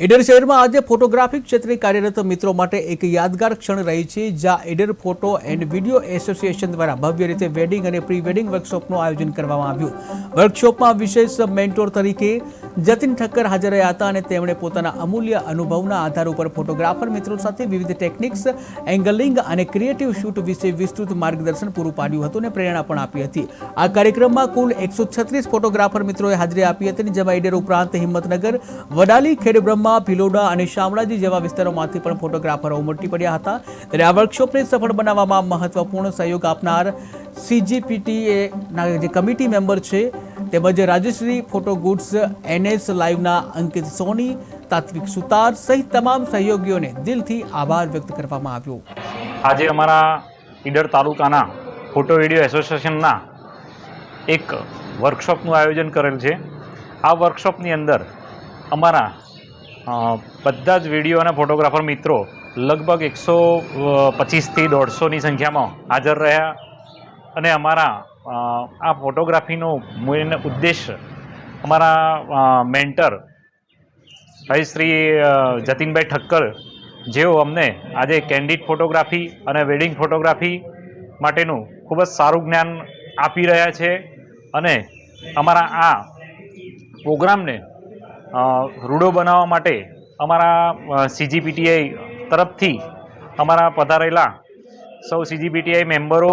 ઈડર શહેરમાં આજે ફોટોગ્રાફી ક્ષેત્રે કાર્યરત મિત્રો માટે એક યાદગાર ક્ષણ રહી છે, જ્યાં Idar photo and video association દ્વારા ભવ્ય રીતે વેડિંગ અને પ્રી વેડિંગ વર્કશોપનું આયોજન કરવામાં આવ્યું। વર્કશોપમાં વિશેષ મેન્ટોર તરીકે જતીન ઠક્કર હાજર રહ્યા હતા અને તેમણે પોતાના અમૂલ્ય અનુભવના આધાર ઉપર ફોટોગ્રાફર મિત્રો સાથે વિવિધ ટેકનિક્સ, એંગલિંગ અને ક્રિએટિવ શૂટ વિશે વિસ્તૃત માર્ગદર્શન પૂરું પાડ્યું હતું અને પ્રેરણા પણ આપી હતી। આ કાર્યક્રમમાં કુલ 136 ફોટોગ્રાફર મિત્રોએ હાજરી આપી હતી, જેમાં ઈડર ઉપરાંત હિંમતનગર, વડાલી, ખેડબ્રહ્મા, ભિલોડા અને શામળાજી જેવા વિસ્તારોમાંથી પણ ફોટોગ્રાફરો ઉમટી પડ્યા હતા। ત્યારે આ વર્કશોપને સફળ બનાવવામાં મહત્વપૂર્ણ સહયોગ આપનાર CGPTA ના જે કમિટી મેમ્બર છે તેમજ રાજશ્રી ફોટો ગુડ્સ, NS લાઈવના અંકિત સોની, તાત્વિક સુતાર સહિત તમામ સહયોગીઓને દિલથી આભાર વ્યક્ત કરવામાં આવ્યો। આજે અમારા ઈડર તાલુકાના ફોટો વિડીયો એસોસિએશનના એક વર્કશોપનું આયોજન કરેલ છે। આ વર્કશોપની અંદર અમારા બધા જ વિડીયો અને ફોટોગ્રાફર મિત્રો લગભગ 125 થી 150ની સંખ્યામાં હાજર રહ્યા અને અમારા આ ફોટોગ્રાફીનો મેઇન ઉદ્દેશ્ય અમારા મેન્ટર ભાઈ શ્રી જતીનભાઈ ઠક્કર, જેઓ અમને આજે કેન્ડિડ ફોટોગ્રાફી અને વેડિંગ ફોટોગ્રાફી માટેનું ખૂબ જ સારું જ્ઞાન આપી રહ્યા છે અને અમારા આ પ્રોગ્રામને રૂડો બનાવવા માટે અમારા CGPTA તરફથી અમારા પધારેલા સૌ CGPTA મેમ્બરો,